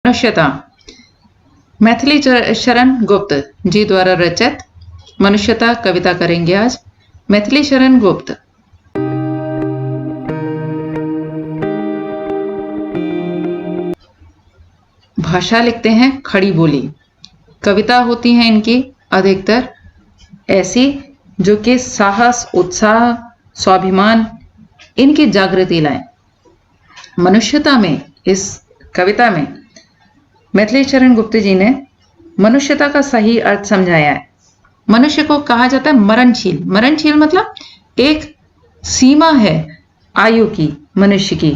मनुष्यता मैथिली शरण गुप्त जी द्वारा रचित मनुष्यता कविता करेंगे आज। मैथिली शरण गुप्त। भाषा लिखते हैं खड़ी बोली। कविता होती हैं इनकी अधिकतर ऐसी जो कि साहस, उत्साह, स्वाभिमान इनकी जागृति लाएं। मनुष्यता में, इस कविता में मैथिली शरण गुप्त जी ने मनुष्यता का सही अर्थ समझाया है। मनुष्य को कहा जाता है मरणशील। मरणशील मतलब एक सीमा है आयु की मनुष्य की।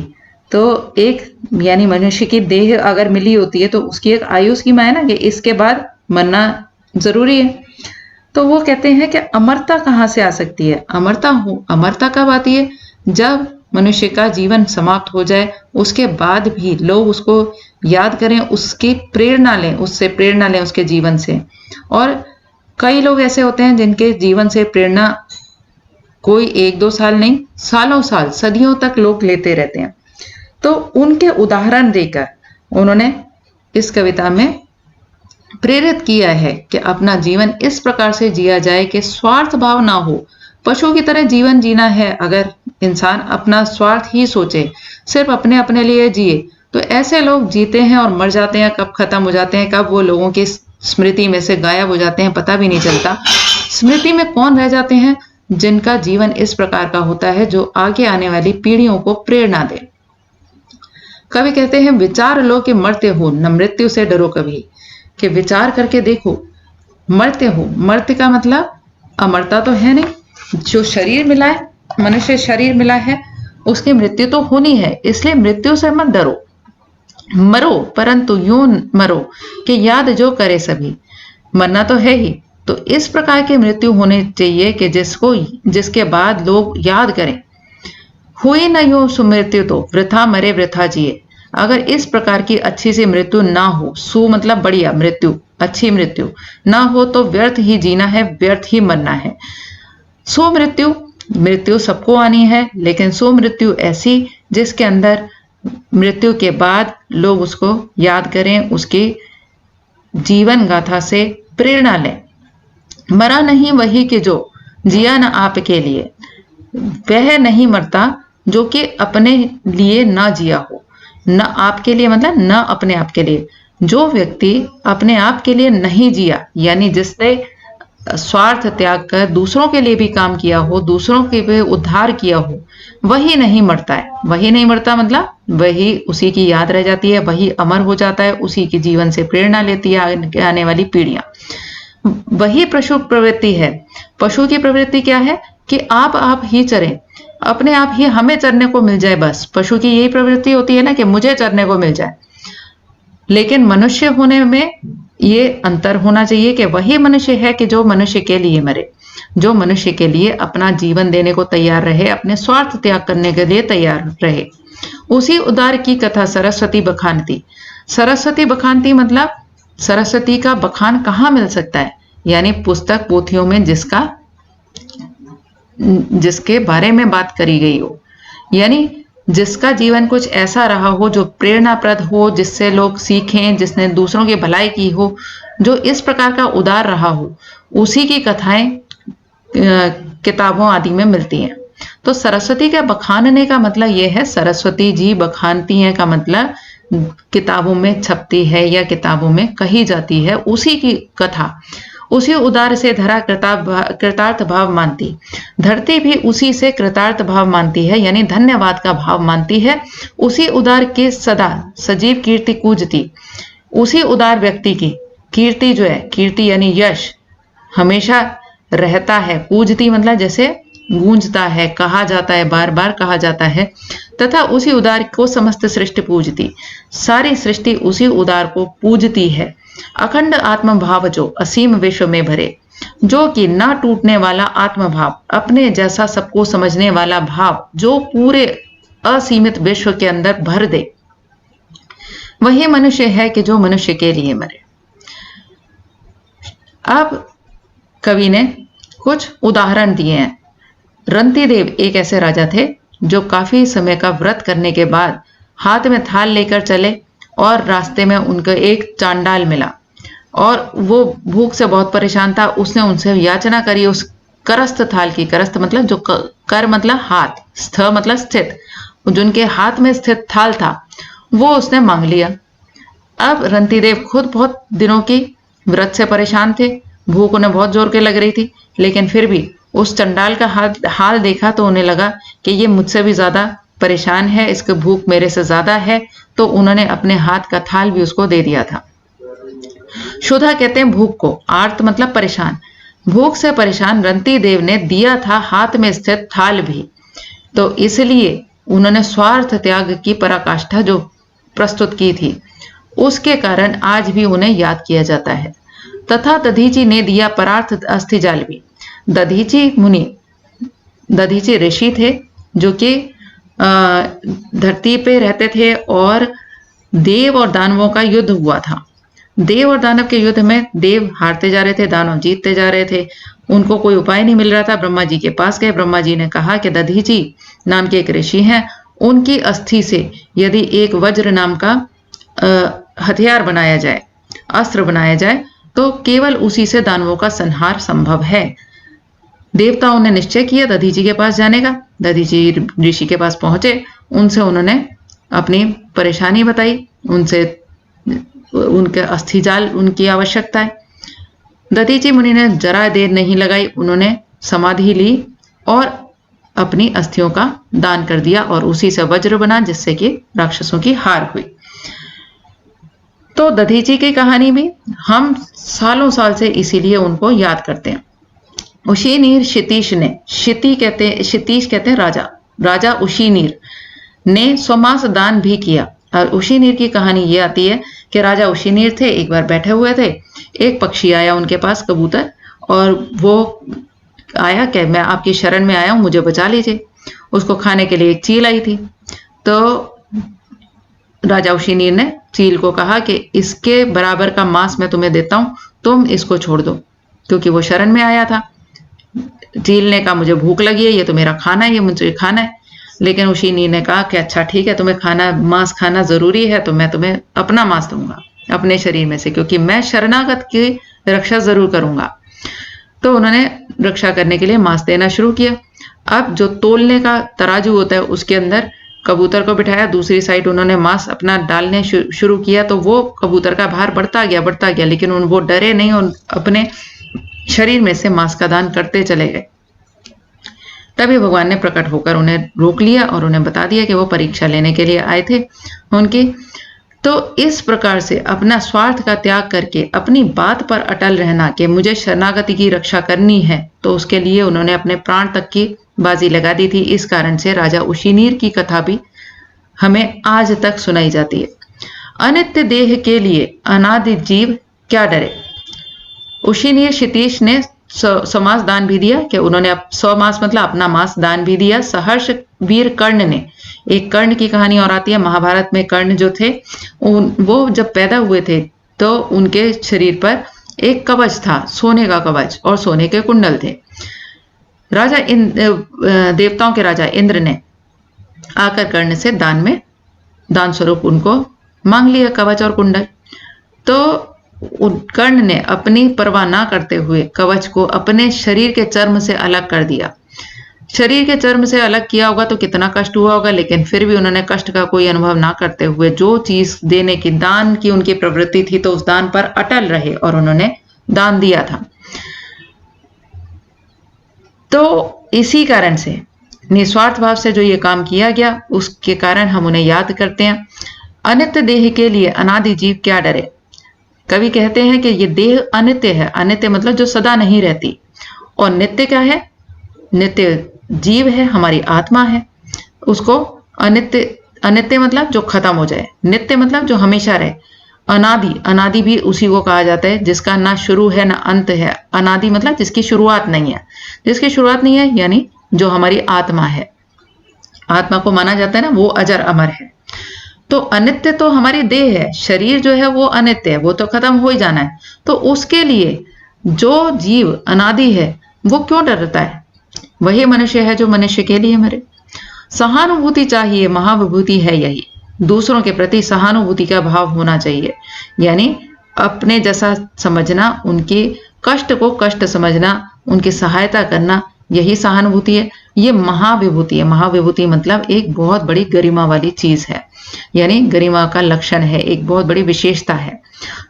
तो एक यानी मनुष्य की देह अगर मिली होती है तो उसकी एक आयु सीमा है ना, कि इसके बाद मरना जरूरी है। तो वो कहते हैं कि अमरता कहाँ से आ सकती है? अमरता कब आती है? जब मनुष्य का जीवन समाप्त हो जाए, उसके बाद भी लोग उसको याद करें, उसकी प्रेरणा लें, उससे प्रेरणा लें उसके जीवन से। और कई लोग ऐसे होते हैं जिनके जीवन से प्रेरणा कोई 1-2 साल नहीं, सालों साल, सदियों तक लोग लेते रहते हैं। तो उनके उदाहरण देकर उन्होंने इस कविता में प्रेरित किया है कि अपना जीवन इस प्रकार से जिया जाए कि स्वार्थ भाव ना हो। पशु की तरह जीवन जीना है। अगर इंसान अपना स्वार्थ ही सोचे, सिर्फ अपने अपने लिए जिए, तो ऐसे लोग जीते हैं और मर जाते हैं। कब खत्म हो जाते हैं, कब वो लोगों की स्मृति में से गायब हो जाते हैं, पता भी नहीं चलता। स्मृति में कौन रह जाते हैं? जिनका जीवन इस प्रकार का होता है जो आगे आने वाली पीढ़ियों को प्रेरणा दे। कवि कहते हैं, विचार लो कि मरते हो, न मृत्यु से डरो कभी। कि विचार करके देखो, मरते हो। मरते का मतलब अमरता तो है नहीं। जो शरीर मिला है, मनुष्य शरीर मिला है, उसकी मृत्यु तो होनी है। इसलिए मृत्यु से मत डरो, मरो, परंतु यूं मरो कि याद जो करे सभी। मरना तो है ही, तो इस प्रकार की मृत्यु होनी चाहिए कि जिसके बाद लोग याद करें। हुई न यूं सुमृत्यु तो वृथा मरे वृथा जिए। अगर इस प्रकार की अच्छी सी मृत्यु ना हो, सु मतलब बढ़िया, मृत्यु अच्छी मृत्यु ना हो, तो व्यर्थ ही जीना है, व्यर्थ ही मरना है। सो मृत्यु सबको आनी है, लेकिन सो मृत्यु ऐसी जिसके अंदर मृत्यु के बाद लोग उसको याद करें, उसकी जीवन गाथा से प्रेरणा लें। मरा नहीं वही कि जो जिया न आपके लिए, वह नहीं मरता जो कि अपने लिए ना जिया हो। न आपके लिए मतलब न अपने आप के लिए। जो व्यक्ति अपने आप के लिए नहीं जिया, यानी जिसने स्वार्थ त्याग कर दूसरों के लिए भी काम किया हो, दूसरों के भी उद्धार किया हो, वही नहीं मरता है। वही नहीं मरता मतलब वही, उसी की याद रह जाती है, वही अमर हो जाता है, उसी के जीवन से प्रेरणा लेती है आने वाली पीढ़ियां। वही पशु प्रवृत्ति है। पशु की प्रवृत्ति क्या है? कि आप ही चरें, अपने आप ही हमें चरने को मिल जाए, बस। पशु की यही प्रवृत्ति होती है ना, कि मुझे चरने को मिल जाए। लेकिन मनुष्य होने में ये अंतर होना चाहिए कि वही मनुष्य है कि जो मनुष्य के लिए मरे, जो मनुष्य के लिए अपना जीवन देने को तैयार रहे, अपने स्वार्थ त्याग करने के लिए तैयार रहे। उसी उदार की कथा सरस्वती बखानती। सरस्वती बखानती मतलब सरस्वती का बखान कहाँ मिल सकता है? यानी पुस्तक पोथियों में जिसके बारे में बात करी गई हो, यानी जिसका जीवन कुछ ऐसा रहा हो जो प्रेरणाप्रद हो, जिससे लोग सीखें, जिसने दूसरों की भलाई की हो, जो इस प्रकार का उदार रहा हो, उसी की कथाएं किताबों आदि में मिलती हैं। तो सरस्वती के बखानने का मतलब यह है, सरस्वती जी बखानती हैं का मतलब किताबों में छपती है या किताबों में कही जाती है, उसी की कथा। उसी उदार से धरा कृतार्थ भाव मानती। धरती भी उसी से कृतार्थ भाव मानती है, यानी धन्यवाद का भाव मानती है। उसी उदार के सदा सजीव कीर्ति कूजती। उसी उदार व्यक्ति की कीर्ति जो है, कीर्ति यानी यश, हमेशा रहता है। पूजती मतलब जैसे गूंजता है, कहा जाता है, बार बार कहा जाता है। तथा उसी उदार को समस्त सृष्टि पूजती। सारी सृष्टि उसी उदार को पूजती है। अखंड आत्मभाव जो असीम विश्व में भरे, जो कि ना टूटने वाला आत्मभाव, अपने जैसा सबको समझने वाला भाव, जो पूरे असीमित विश्व के अंदर भर दे, वही मनुष्य है कि जो मनुष्य के लिए मरे। अब कवि ने कुछ उदाहरण दिए हैं। रंतिदेव एक ऐसे राजा थे जो काफी समय का व्रत करने के बाद हाथ में थाल लेकर चले और रास्ते में उनको एक चांडाल मिला और वो भूख से बहुत परेशान था। उसने उनसे याचना करी उस करस्त थाल की। करस्त मतलब जो कर मतलब हाथ, स्थ मतलब स्थित, जिनके हाथ में स्थित थाल था वो उसने मांग लिया। अब रंतीदेव खुद बहुत दिनों की व्रत से परेशान थे, भूख उन्हें बहुत जोर के लग रही थी, लेकिन फिर भी उस चंडाल का हाल देखा तो उन्हें लगा कि ये मुझसे भी ज्यादा परेशान है, इसकी भूख मेरे से ज्यादा है, तो उन्होंने अपने हाथ का थाल भी उसको दे दिया था। क्षुधा कहते हैं भूख को, आर्त मतलब परेशान। भूख से परेशान रंती देव ने दिया था हाथ में स्थित थाल भी, तो इसलिए उन्होंने स्वार्थ त्याग की पराकाष्ठा जो प्रस्तुत की थी, उसके कारण आज भी उन्हें याद किया जाता है। तथा दधीची ने दिया परार्थ अस्थिजाल भी। दधीची मुनि, दधीची ऋषि थे जो कि धरती पे रहते थे और देव और दानवों का युद्ध हुआ था। देव और दानव के युद्ध में देव हारते जा रहे थे, दानव जीतते जा रहे थे। उनको कोई उपाय नहीं मिल रहा था। ब्रह्मा जी के पास गए। ब्रह्मा जी ने कहा कि दधीची नाम के एक ऋषि हैं, उनकी अस्थि से यदि एक वज्र नाम का हथियार बनाया जाए, अस्त्र बनाया जाए, तो केवल उसी से दानवों का संहार संभव है। देवताओं ने निश्चय किया दधीची के पास जाने का। दधीची ऋषि के पास पहुंचे, उनसे उन्होंने अपनी परेशानी बताई, उनसे उनके अस्थिजाल उनकी आवश्यकता है। दधीची मुनि ने जरा देर नहीं लगाई, उन्होंने समाधि ली और अपनी अस्थियों का दान कर दिया और उसी से वज्र बना, जिससे कि राक्षसों की हार हुई। तो दधीची की कहानी भी हम सालों साल से इसीलिए उनको याद करते हैं। उशीनीर क्षितीश ने, क्षितीश कहते हैं राजा, राजा उशीनीर ने स्वमास दान भी किया। और उशीनीर की कहानी ये आती है कि राजा उशीनीर थे, एक बार बैठे हुए थे, एक पक्षी आया उनके पास, कबूतर, और वो आया कि मैं आपकी शरण में आया हूं, मुझे बचा लीजिए। उसको खाने के लिए एक चील आई थी, तो राजा उशीनीर ने चील को कहा कि इसके बराबर का मांस मैं तुम्हें देता हूं, तुम इसको छोड़ दो, क्योंकि वो शरण में आया था। चील ने कहा मुझे भूख लगी है, ये तो मेरा खाना है, ये मुझे खाना है। लेकिन उशीनीर ने कहा कि अच्छा ठीक है, तुम्हें खाना मांस खाना जरूरी है, तो मैं तुम्हें अपना मांस दूंगा अपने शरीर में से, क्योंकि मैं शरणागत की रक्षा जरूर करूंगा। तो उन्होंने रक्षा करने के लिए मांस देना शुरू किया। अब जो तोलने का तराजू होता है उसके अंदर कबूतर को बिठाया, दूसरी साइड उन्होंने मांस अपना डालने शुरू किया, तो वो कबूतर का भार बढ़ता गया, लेकिन वो डरे नहीं और अपने शरीर में से मांस का दान करते चले गए। तभी भगवान ने प्रकट होकर उन्हें रोक लिया और उन्हें बता दिया कि वो परीक्षा लेने के लिए आए थे उनकी। तो इस प्रकार से अपना स्वार्थ का त्याग करके अपनी बात पर अटल रहना कि मुझे शरणागति की रक्षा करनी है, तो उसके लिए उन्होंने अपने प्राण तक की बाजी लगा दी थी। इस कारण से राजा उशीनीर की कथा भी हमें आज तक सुनाई जाती है। अनित्य देह के लिए अनादि जीव क्या डरे। उशीनीर क्षितीश ने स्वमास दान भी दिया कि उन्होंने स्वमास मतलब अपना मांस दान भी दिया। सहर्ष वीर कर्ण ने, एक कर्ण की कहानी और आती है महाभारत में। कर्ण जो थे वो जब पैदा हुए थे तो उनके शरीर पर एक कवच था, सोने का कवच, और सोने के कुंडल थे। राजा देवताओं के राजा इंद्र ने आकर कर्ण से दान स्वरूप उनको मांग लिया कवच और कुंडल। तो कर्ण ने अपनी परवाह ना करते हुए कवच को अपने शरीर के चर्म से अलग कर दिया। शरीर के चर्म से अलग किया होगा तो कितना कष्ट हुआ होगा, लेकिन फिर भी उन्होंने कष्ट का कोई अनुभव ना करते हुए जो चीज देने की, दान की उनकी प्रवृत्ति थी, तो उस दान पर अटल रहे और उन्होंने दान दिया था। तो इसी कारण से निस्वार्थ भाव से जो ये काम किया गया, उसके कारण हम उन्हें याद करते हैं। अनित्य देह के लिए अनादि जीव क्या डरे। कवि कहते हैं कि ये देह अनित्य है। अनित्य मतलब जो सदा नहीं रहती, और नित्य क्या है, नित्य जीव है, हमारी आत्मा है। उसको अनित्य मतलब जो खत्म हो जाए, नित्य मतलब जो हमेशा रहे। अनादि भी उसी को कहा जाता है जिसका ना शुरू है ना अंत है। अनादि मतलब जिसकी शुरुआत नहीं है, जिसकी शुरुआत नहीं है यानी जो हमारी आत्मा है। आत्मा को माना जाता है ना, वो अजर अमर है। तो अनित्य तो हमारी देह है, शरीर जो है वो अनित्य है, वो तो खत्म हो ही जाना है। तो उसके लिए जो जीव अनादि है वो क्यों डरता है। वही मनुष्य है जो मनुष्य के लिए मरे। सहानुभूति चाहिए, महाविभूति है यही। दूसरों के प्रति सहानुभूति का भाव होना चाहिए, यानी अपने जैसा समझना, उनके कष्ट को कष्ट समझना, उनकी सहायता करना, यही सहानुभूति है। ये महाविभूति है। महाविभूति मतलब एक बहुत बड़ी गरिमा वाली चीज है, यानी गरिमा का लक्षण है, एक बहुत बड़ी विशेषता है।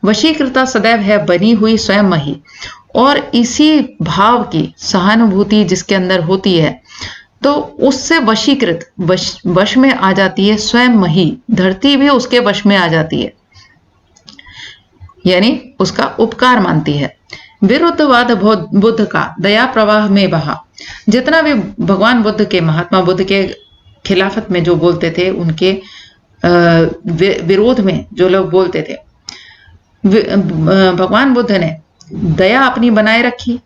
वशीकृता सदैव है बनी हुई स्वयं मही, और इसी भाव की सहानुभूति जिसके अंदर होती है तो उससे वशीकृत, वश में आ जाती है स्वयं मही, धरती भी उसके वश में आ जाती है, यानी उसका उपकार मानती है। विरुद्धवाद बुद्ध का दया प्रवाह में बहा, जितना भी भगवान बुद्ध के, महात्मा बुद्ध के खिलाफत में जो बोलते थे, उनके विरोध में जो लोग बोलते थे, भगवान बुद्ध ने दया अपनी बनाए रखी,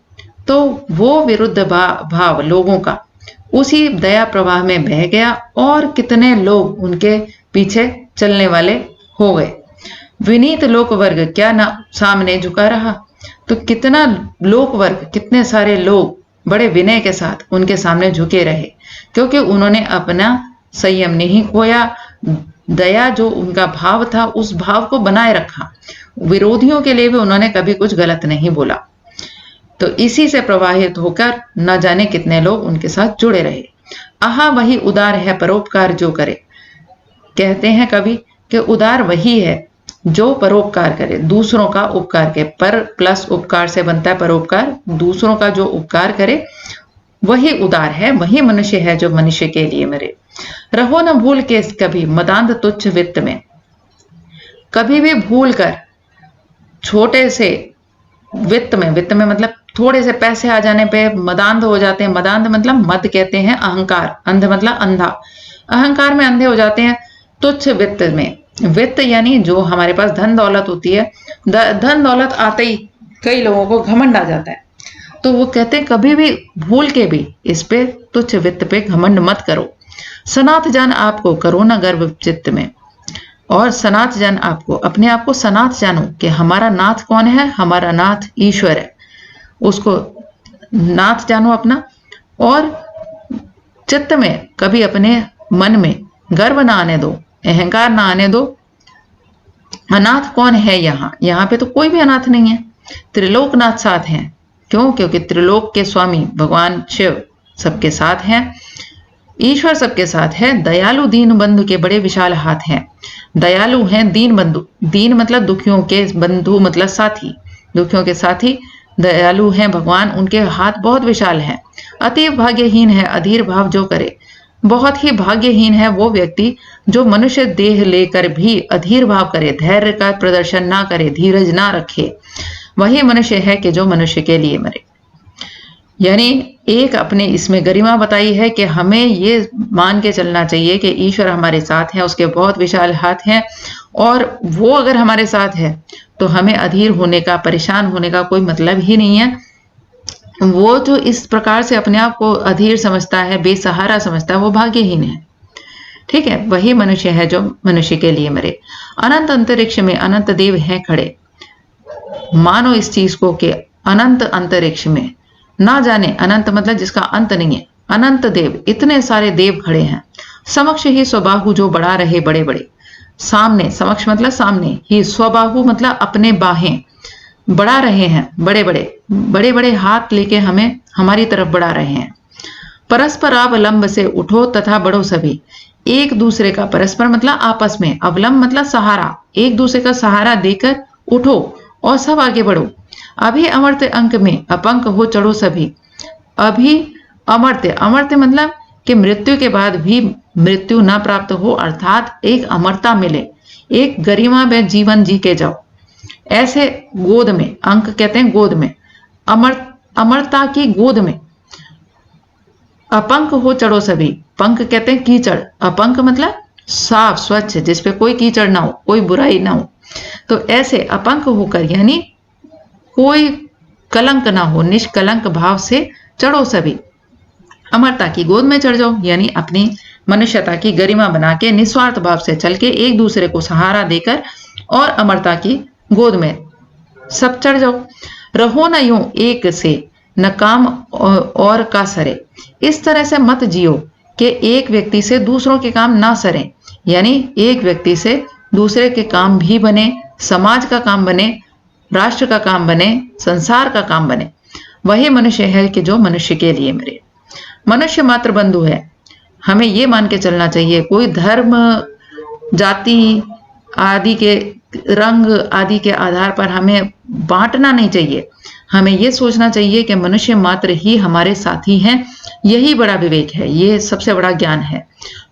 तो वो विरुद्ध भाव लोगों का उसी दया प्रवाह में बह गया, और कितने लोग उनके पीछे चलने वाले हो गए। विनीत लोक वर्ग क्या ना सामने झुका रहा, तो कितना लोक वर्ग, कितने सारे लोग बड़े विनय के साथ उनके सामने झुके रहे, क्योंकि उन्होंने अपना संयम नहीं खोया, दया जो उनका भाव था उस भाव को बनाए रखा। विरोधियों के लिए भी उन्होंने कभी कुछ गलत नहीं बोला, तो इसी से प्रवाहित होकर न जाने कितने लोग उनके साथ जुड़े रहे। आहा वही उदार है परोपकार जो करे, कहते हैं कभी कि उदार वही है जो परोपकार करे, दूसरों का उपकार करे। पर प्लस उपकार से बनता है परोपकार, दूसरों का जो उपकार करे वही उदार है, वही मनुष्य है जो मनुष्य के लिए मरे। रहो न भूल के कभी मदांध तुच्छ वित्त में, कभी भी भूल कर छोटे से वित्त में मतलब थोड़े से पैसे आ जाने पे मदांध हो जाते हैं। मदांध मतलब मद कहते हैं, अहंकार, अंध मतलब अंधा, अहंकार में अंधे हो जाते हैं। तुच्छ वित्त में, वित्त यानी जो हमारे पास धन दौलत होती है, धन दौलत आते ही कई लोगों को घमंड आ जाता है, तो वो कहते हैं कभी भी भूल के भी इस पे तुच्छ वित्त पे घमंड मत करो। सनाथ जान आपको करो न गर्व चित्त में, और सनाथ जान आपको, अपने आप को सनाथ जानो कि हमारा नाथ कौन है, हमारा नाथ ईश्वर है, उसको नाथ जानो अपना। और चित्त में कभी अपने मन में गर्व ना आने दो, अहंकार ना आने दो। अनाथ कौन है यहाँ पे तो कोई भी अनाथ नहीं है, त्रिलोकनाथ साथ हैं। क्यों? क्योंकि त्रिलोक के स्वामी भगवान शिव सबके साथ हैं, ईश्वर सबके साथ है। दयालु दीन बंधु के बड़े विशाल हाथ हैं, दयालु हैं दीन बंधु, दीन मतलब दुखियों के, बंधु मतलब साथी, दुखियों के साथी दयालु हैं भगवान, उनके हाथ बहुत विशाल हैं। अति भाग्यहीन है अधीर भाव जो करे, बहुत ही भाग्यहीन है वो व्यक्ति जो मनुष्य देह लेकर भी अधीर भाव करे, धैर्य का प्रदर्शन ना करे, धीरज ना रखे, वही मनुष्य है कि जो मनुष्य के लिए मरे। यानी एक अपने इसमें गरिमा बताई है कि हमें ये मान के चलना चाहिए कि ईश्वर हमारे साथ है, उसके बहुत विशाल हाथ हैं, और वो अगर हमारे साथ है तो हमें अधीर होने का, परेशान होने का कोई मतलब ही नहीं है। वो जो इस प्रकार से अपने आप को अधीर समझता है, बेसहारा समझता है, वो भाग्यहीन है। ठीक है, वही मनुष्य है जो मनुष्य के लिए मरे। अनंत अंतरिक्ष में अनंत देव हैं खड़े, मानो इस चीज को कि अनंत अंतरिक्ष में, ना जाने अनंत मतलब जिसका अंत नहीं है, अनंत देव, इतने सारे देव खड़े हैं। समक्ष ही स्वबाहु जो बढ़ा रहे बड़े बड़े, सामने, समक्ष मतलब सामने ही, स्वबाहु मतलब अपने बाहें बढ़ा रहे हैं, बड़े बड़े हाथ लेके हमें हमारी तरफ बढ़ा रहे हैं। परस्पर अवलंब से उठो तथा बढ़ो सभी, एक दूसरे का, परस्पर मतलब आपस में, अवलंब मतलब सहारा, एक दूसरे का सहारा देकर उठो और सब आगे बढ़ो। अभी अमर्त्य अंक में अपंक हो चढ़ो सभी, अभी अमर्त्य, अमर्त्य मतलब कि मृत्यु के बाद भी मृत्यु ना प्राप्त हो, अर्थात एक अमरता मिले, एक गरिमा में जीवन जी के जाओ। ऐसे गोद में, अंक कहते हैं गोद में, अमरता की गोद में अपंक हो चढ़ो सभी, पंक कहते हैं कीचड़, अपंक मतलब साफ स्वच्छ, जिसपे कोई कीचड़ ना हो, कोई बुराई ना हो, तो ऐसे अपंक होकर यानी कोई कलंक ना हो, निष्कलंक भाव से चढ़ो सभी, अमरता की गोद में चढ़ जाओ, यानी अपनी मनुष्यता की गरिमा बना के निस्वार्थ भाव से चल के एक दूसरे को सहारा देकर और अमरता की गोद में सब चढ़ जाओ। रहो न यूं एक से न काम और का सरे, इस तरह से मत जियो कि एक व्यक्ति से दूसरों के काम ना सरें, यानी एक व्यक्ति से दूसरे के काम भी बने, समाज का काम बने, राष्ट्र का काम बने, संसार का काम बने। वही मनुष्य है कि जो मनुष्य के लिए मरे। मनुष्य मात्र बंधु है। हमें ये मान के चलना चाहिए, कोई धर्म, जाति आदि के, रंग आदि के आधार पर हमें बांटना नहीं चाहिए। हमें यह सोचना चाहिए कि मनुष्य मात्र ही हमारे साथी हैं। यही बड़ा विवेक है, ये सबसे बड़ा ज्ञान है।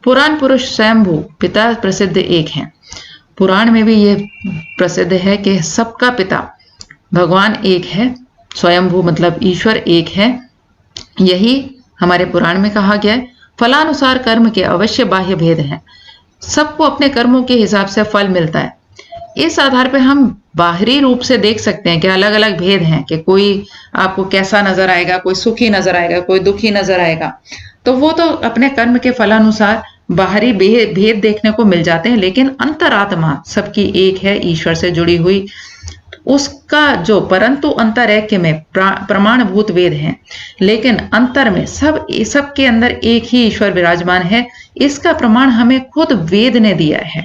पुराण पुरुष स्वयंभू पिता प्रसिद्ध एक हैं। पुराण में भी ये प्रसिद्ध है कि सबका पिता भगवान एक है। स्वयंभू मतलब ईश्वर एक है। यही हमारे पुराण में कहा गया है। फलानुसार कर्म के अवश्य बाह्य भेद हैं। सबको अपने कर्मों के हिसाब से फल मिलता है। इस आधार पर हम बाहरी रूप से देख सकते हैं कि अलग अलग भेद हैं, कि कोई आपको कैसा नजर आएगा, कोई सुखी नजर आएगा, कोई दुखी नजर आएगा। तो वो तो अपने कर्म के फलानुसार बाहरी भेद देखने को मिल जाते हैं, लेकिन अंतरात्मा सबकी एक है, ईश्वर से जुड़ी हुई उसका जो, परंतु अंतरैक्य में प्रमाणभूत वेद हैं, लेकिन अंतर में सबके अंदर एक ही ईश्वर विराजमान है। इसका प्रमाण हमें खुद वेद ने दिया है।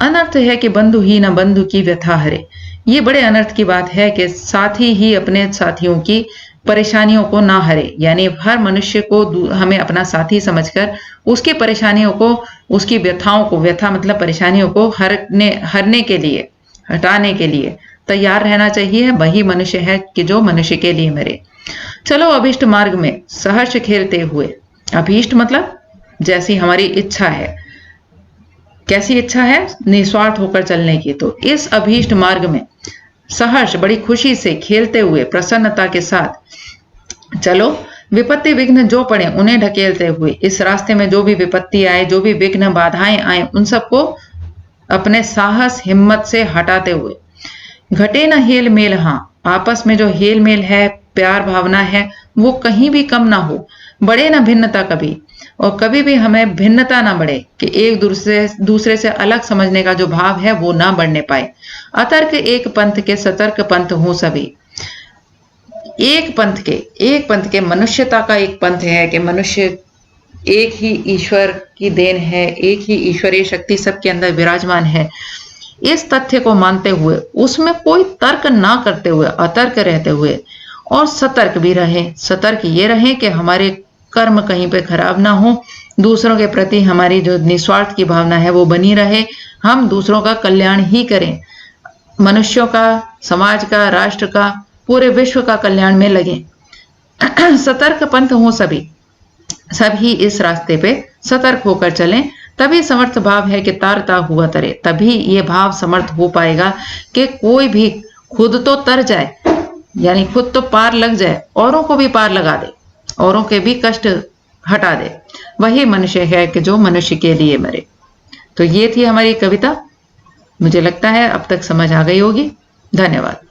अनर्थ है कि बंधु ही न बंधु की व्यथा हरे। ये बड़े अनर्थ की बात है कि साथी ही अपने साथियों की परेशानियों को ना हरे, यानी हर मनुष्य को हमें अपना साथी समझकर उसकी परेशानियों को, उसकी व्यथाओं को, व्यथा मतलब परेशानियों को हरने के लिए, हटाने के लिए तैयार रहना चाहिए। वही मनुष्य है कि जो मनुष्य के लिए मरे। चलो अभीष्ट मार्ग में सहर्ष खेलते हुए। अभीष्ट मतलब जैसी हमारी इच्छा है। कैसी इच्छा है? निस्वार्थ होकर चलने की। तो इस अभीष्ट मार्ग में सहर्ष, बड़ी खुशी से खेलते हुए, प्रसन्नता के साथ चलो। विपत्ति विघ्न जो पड़े उन्हें ढकेलते हुए, इस रास्ते में जो भी विपत्ति आए, जो भी विघ्न बाधाएं आए, उन सबको अपने साहस हिम्मत से हटाते हुए। घटे न हेल मेल, हाँ आपस में जो हेल मेल है, प्यार भावना है, वो कहीं भी कम ना हो। बढ़े न भिन्नता कभी, और कभी भी हमें भिन्नता ना बढ़े कि एक दूसरे से अलग समझने का जो भाव है वो ना बढ़ने पाए। अतर्क एक पंथ के सतर्क पंथ हो सभी। एक पंथ के मनुष्यता का एक पंथ है कि मनुष्य एक ही ईश्वर की देन है, एक ही ईश्वरीय शक्ति सबके अंदर विराजमान है। इस तथ्य को मानते हुए, उसमें कोई तर्क ना करते हुए, अतर्क रहते हुए और सतर्क भी रहे। सतर्क ये रहे कि हमारे कर्म कहीं पे खराब ना हो, दूसरों के प्रति हमारी जो निस्वार्थ की भावना है वो बनी रहे, हम दूसरों का कल्याण ही करें, मनुष्यों का, समाज का, राष्ट्र का, पूरे विश्व का कल्याण में लगे। सतर्क पंथ हो सभी इस रास्ते पे सतर्क होकर चलें। तभी समर्थ भाव है कि तारता हुआ तरे। तभी ये भाव समर्थ हो पाएगा कि कोई भी खुद तो तर जाए, यानी खुद तो पार लग जाए, औरों को भी पार लगा दे, औरों के भी कष्ट हटा दे। वही मनुष्य है कि जो मनुष्य के लिए मरे। तो ये थी हमारी कविता। मुझे लगता है अब तक समझ आ गई होगी। धन्यवाद।